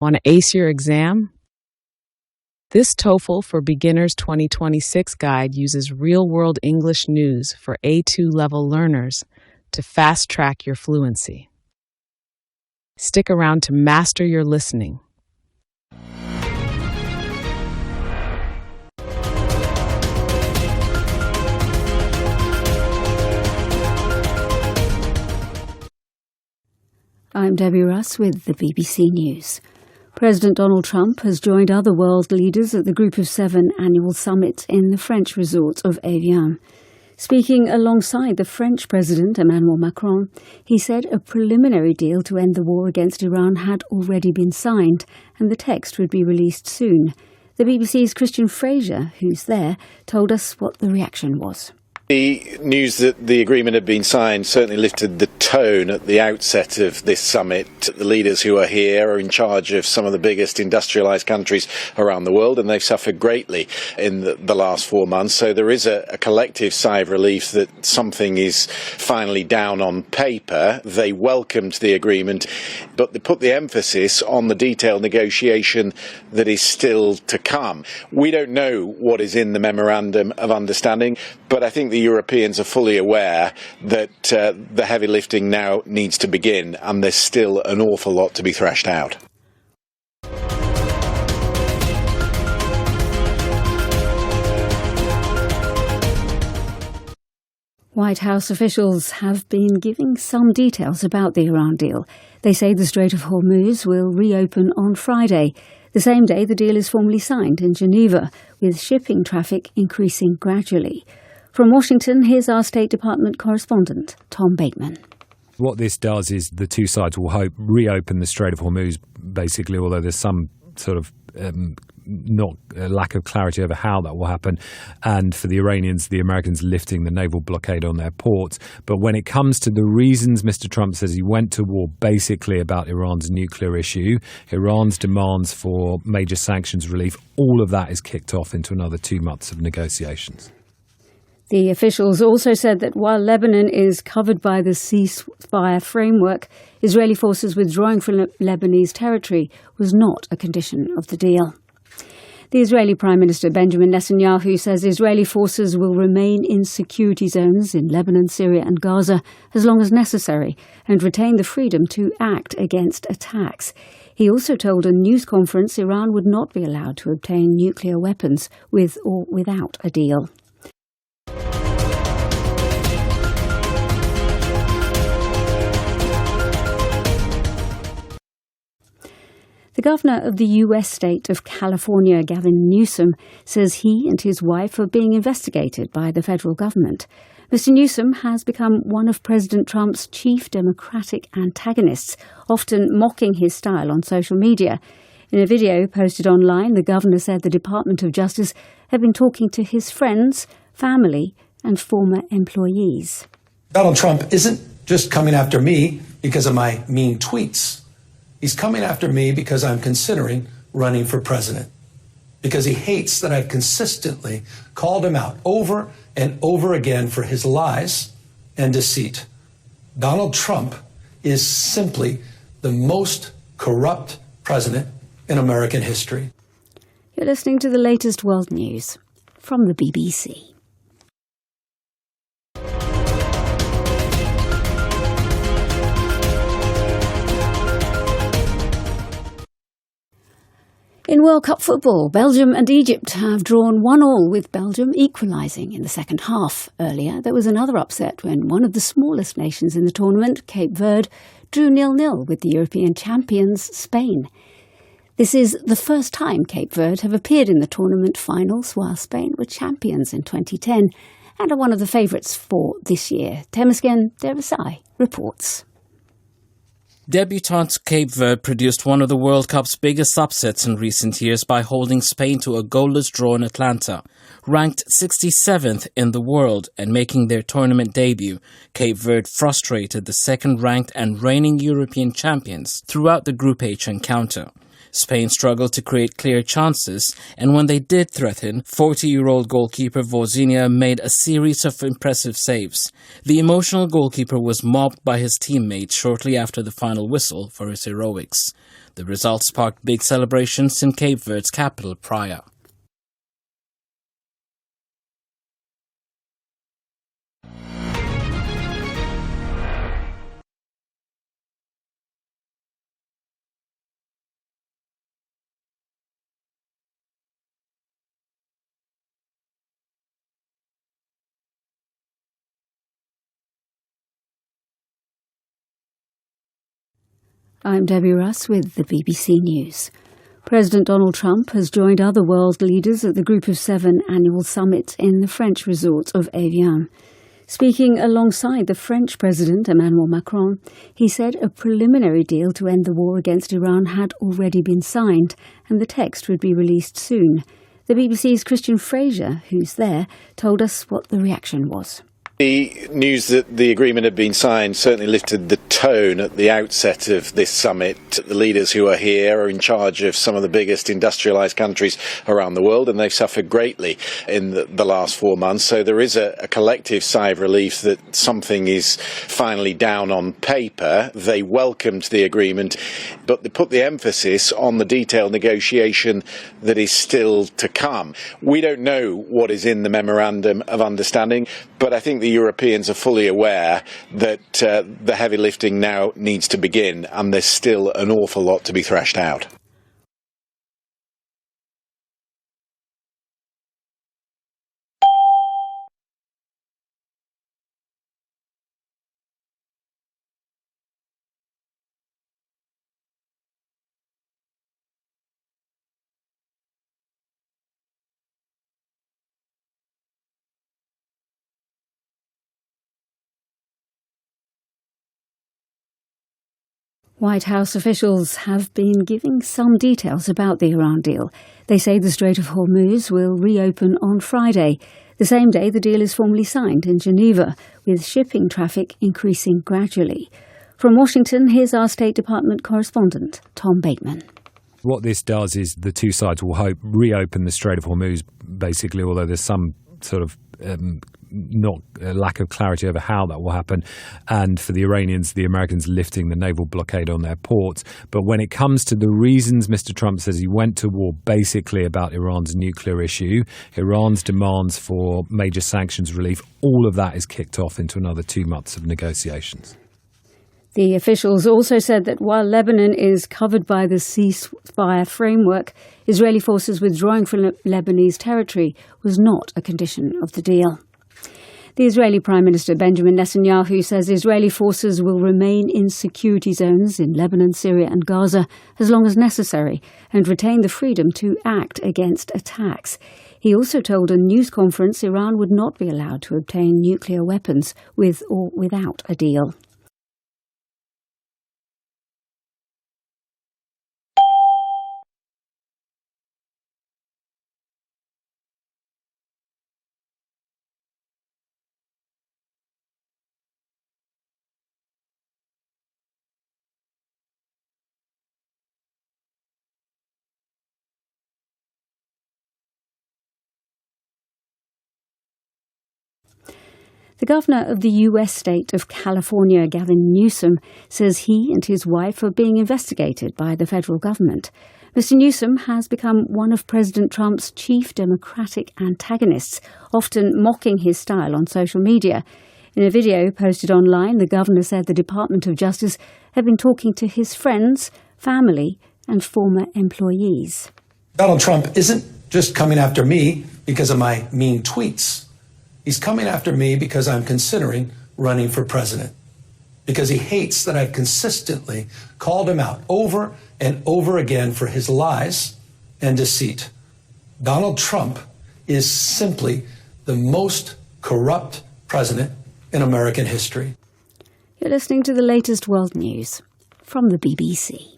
Want to ace your exam? This TOEFL for Beginners 2026 guide uses real-world English news for A2 level learners to fast-track your fluency. Stick around to master your listening. I'm Debbie Russ with the BBC News. President Donald Trump has joined other world leaders at the Group of Seven annual summit in the French resort of Evian. Speaking alongside the French President Emmanuel Macron, he said a preliminary deal to end the war against Iran had already been signed and the text would be released soon. The BBC's Christian Fraser, who's there, told us what the reaction was. The news that the agreement had been signed certainly lifted the tone at the outset of this summit. The leaders who are here are in charge of some of the biggest industrialised countries around the world, and they've suffered greatly in the last 4 months. So there is a collective sigh of relief that something is finally down on paper. They welcomed the agreement, but they put the emphasis on the detailed negotiation that is still to come. We don't know what is in the Memorandum of Understanding, but I think the Europeans are fully aware that the heavy lifting now needs to begin, and there's still an awful lot to be thrashed out. White House officials have been giving some details about the Iran deal. They say the Strait of Hormuz will reopen on Friday, the same day the deal is formally signed in Geneva, with shipping traffic increasing gradually. From Washington, here's our State Department correspondent, Tom Bateman. What this does is the two sides will hope reopen the Strait of Hormuz, basically, although there's some sort of lack of clarity over how that will happen. And for the Iranians, the Americans lifting the naval blockade on their ports. But when it comes to the reasons Mr. Trump says he went to war basically about Iran's nuclear issue, Iran's demands for major sanctions relief, all of that is kicked off into another 2 months of negotiations. The officials also said that while Lebanon is covered by the ceasefire framework, Israeli forces withdrawing from Lebanese territory was not a condition of the deal. The Israeli Prime Minister Benjamin Netanyahu says Israeli forces will remain in security zones in Lebanon, Syria and Gaza as long as necessary and retain the freedom to act against attacks. He also told a news conference Iran would not be allowed to obtain nuclear weapons with or without a deal. The governor of the U.S. state of California, Gavin Newsom, says he and his wife are being investigated by the federal government. Mr. Newsom has become one of President Trump's chief Democratic antagonists, often mocking his style on social media. In a video posted online, the governor said the Department of Justice had been talking to his friends, family, and former employees. Donald Trump isn't just coming after me because of my mean tweets. He's coming after me because I'm considering running for president, because he hates that I've consistently called him out over and over again for his lies and deceit. Donald Trump is simply the most corrupt president in American history. You're listening to the latest world news from the BBC. In World Cup football, Belgium and Egypt have drawn 1-1 with Belgium equalising in the second half. Earlier, there was another upset when one of the smallest nations in the tournament, Cape Verde, drew 0-0 with the European champions, Spain. This is the first time Cape Verde have appeared in the tournament finals, while Spain were champions in 2010 and are one of the favourites for this year. Temesgen Dervisai reports. Debutant Cape Verde produced one of the World Cup's biggest upsets in recent years by holding Spain to a goalless draw in Atlanta. Ranked 67th in the world and making their tournament debut, Cape Verde frustrated the second-ranked and reigning European champions throughout the Group H encounter. Spain struggled to create clear chances, and when they did threaten, 40-year-old goalkeeper Vorzinia made a series of impressive saves. The emotional goalkeeper was mobbed by his teammates shortly after the final whistle for his heroics. The result sparked big celebrations in Cape Verde's capital, Praia. I'm Debbie Russ with the BBC News. President Donald Trump has joined other world leaders at the Group of Seven annual summit in the French resort of Evian. Speaking alongside the French President Emmanuel Macron, he said a preliminary deal to end the war against Iran had already been signed and the text would be released soon. The BBC's Christian Fraser, who's there, told us what the reaction was. The news that the agreement had been signed certainly lifted the tone at the outset of this summit. The leaders who are here are in charge of some of the biggest industrialised countries around the world, and they've suffered greatly in the last 4 months. So there is a collective sigh of relief that something is finally down on paper. They welcomed the agreement, but they put the emphasis on the detailed negotiation that is still to come. We don't know what is in the memorandum of understanding, but I think the Europeans are fully aware that the heavy lifting now needs to begin, and there's still an awful lot to be thrashed out. White House officials have been giving some details about the Iran deal. They say the Strait of Hormuz will reopen on Friday, the same day the deal is formally signed in Geneva, with shipping traffic increasing gradually. From Washington, here's our State Department correspondent, Tom Bateman. What this does is the two sides will hope reopen the Strait of Hormuz, basically, although there's some sort of not a lack of clarity over how that will happen. And for the Iranians, the Americans lifting the naval blockade on their ports. But when it comes to the reasons Mr. Trump says he went to war basically about Iran's nuclear issue, Iran's demands for major sanctions relief, all of that is kicked off into another 2 months of negotiations. The officials also said that while Lebanon is covered by the ceasefire framework, Israeli forces withdrawing from Lebanese territory was not a condition of the deal. The Israeli Prime Minister Benjamin Netanyahu says Israeli forces will remain in security zones in Lebanon, Syria and Gaza as long as necessary and retain the freedom to act against attacks. He also told a news conference Iran would not be allowed to obtain nuclear weapons with or without a deal. The governor of the U.S. state of California, Gavin Newsom, says he and his wife are being investigated by the federal government. Mr. Newsom has become one of President Trump's chief Democratic antagonists, often mocking his style on social media. In a video posted online, the governor said the Department of Justice had been talking to his friends, family, and former employees. Donald Trump isn't just coming after me because of my mean tweets. He's coming after me because I'm considering running for president, because he hates that I've consistently called him out over and over again for his lies and deceit. Donald Trump is simply the most corrupt president in American history. You're listening to the latest world news from the BBC.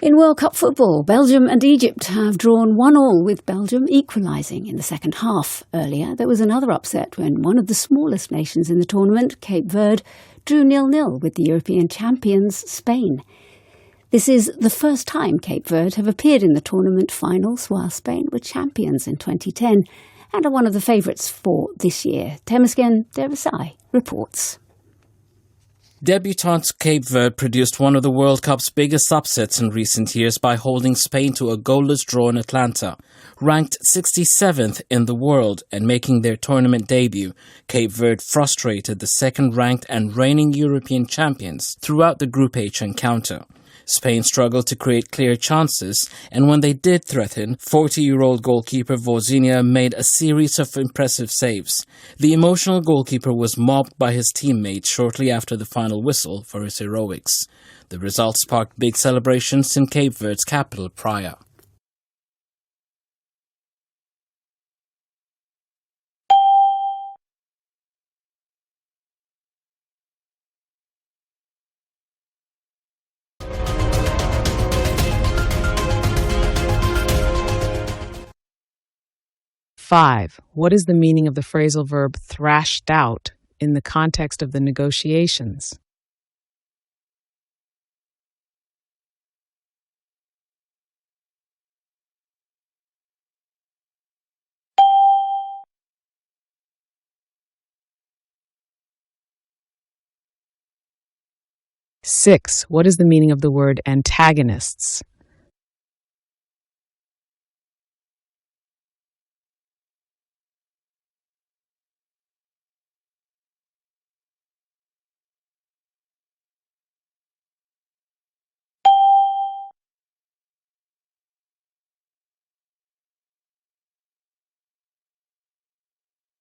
In World Cup football, Belgium and Egypt have drawn 1-1, with Belgium equalising in the second half. Earlier, there was another upset when one of the smallest nations in the tournament, Cape Verde, drew 0-0 with the European champions, Spain. This is the first time Cape Verde have appeared in the tournament finals, while Spain were champions in 2010 and are one of the favourites for this year. Temesgen Devasai reports. Debutante Cape Verde produced one of the World Cup's biggest upsets in recent years by holding Spain to a goalless draw in Atlanta. Ranked 67th in the world and making their tournament debut, Cape Verde frustrated the second-ranked and reigning European champions throughout the Group H encounter. Spain struggled to create clear chances, and when they did threaten, 40-year-old goalkeeper Vozinha made a series of impressive saves. The emotional goalkeeper was mobbed by his teammates shortly after the final whistle for his heroics. The result sparked big celebrations in Cape Verde's capital, Praia. Five, what is the meaning of the phrasal verb thrashed out in the context of the negotiations? Six, what is the meaning of the word antagonists?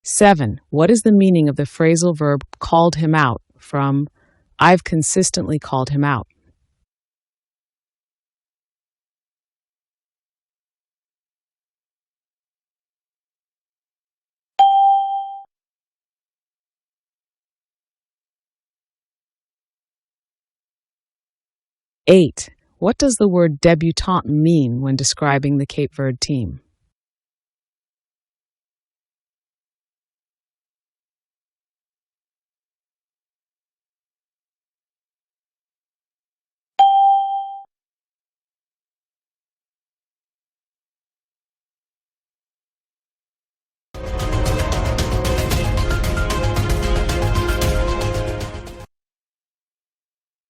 Seven, what is the meaning of the phrasal verb called him out from I've consistently called him out? Eight, what does the word debutante mean when describing the Cape Verde team?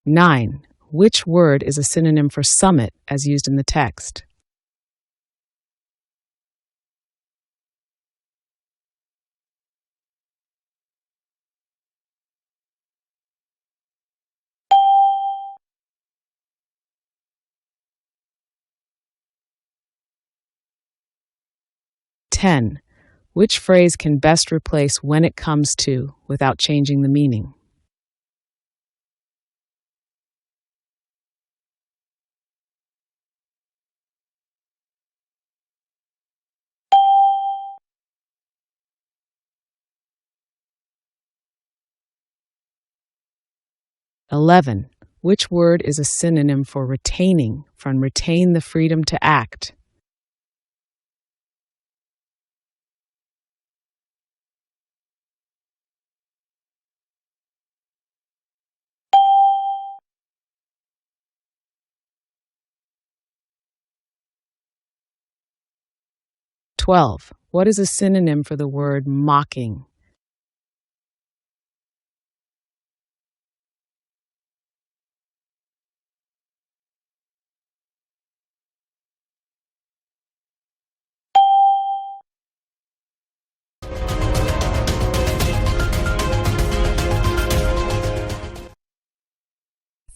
Nine, which word is a synonym for summit as used in the text? Ten, which phrase can best replace when it comes to without changing the meaning? "11. Which word is a synonym for retaining, from retain the freedom to act? "12. What is a synonym for the word mocking?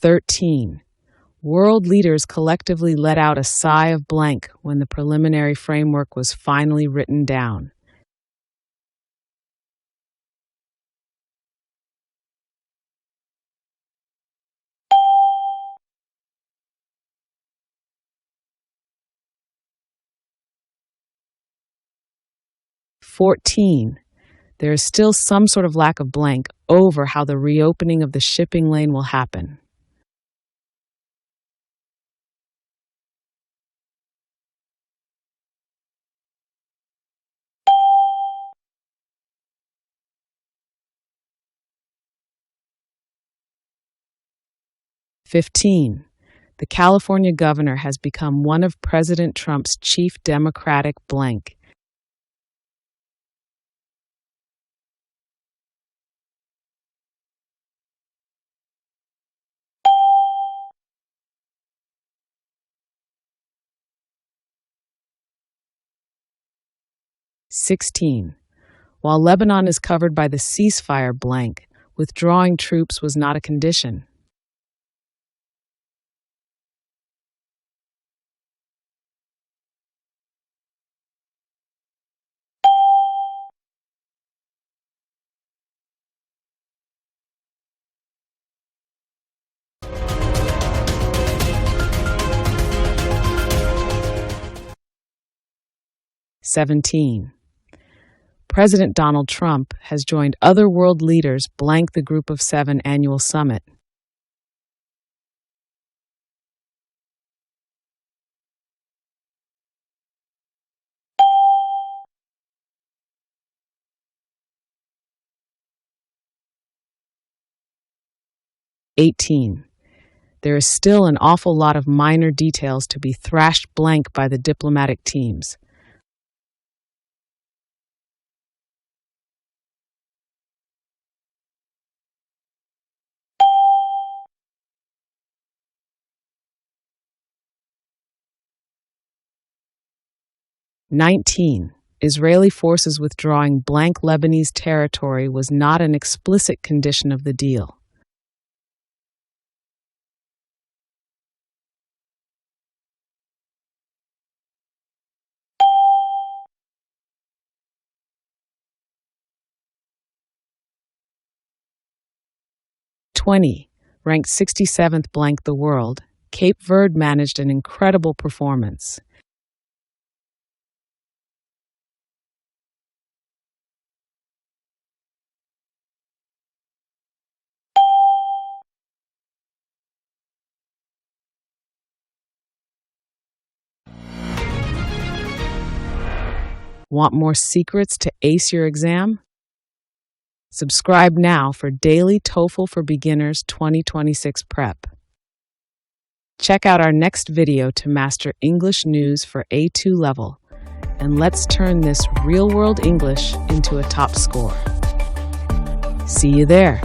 "13. World leaders collectively let out a sigh of blank when the preliminary framework was finally written down. "14. There is still some sort of lack of blank over how the reopening of the shipping lane will happen. 15. The California governor has become one of President Trump's chief Democratic blank. (16) While Lebanon is covered by the ceasefire blank, withdrawing troops was not a condition. (17) President Donald Trump has joined other world leaders blank the Group of Seven annual summit. (18) There is still an awful lot of minor details to be thrashed blank by the diplomatic teams. (19) Israeli forces withdrawing blank Lebanese territory was not an explicit condition of the deal. (20) Ranked 67th blank the world, Cape Verde managed an incredible performance. Want more secrets to ace your exam? Subscribe now for daily TOEFL for Beginners 2026 prep. Check out our next video to master English news for A2 level, and let's turn this real-world English into a top score. See you there.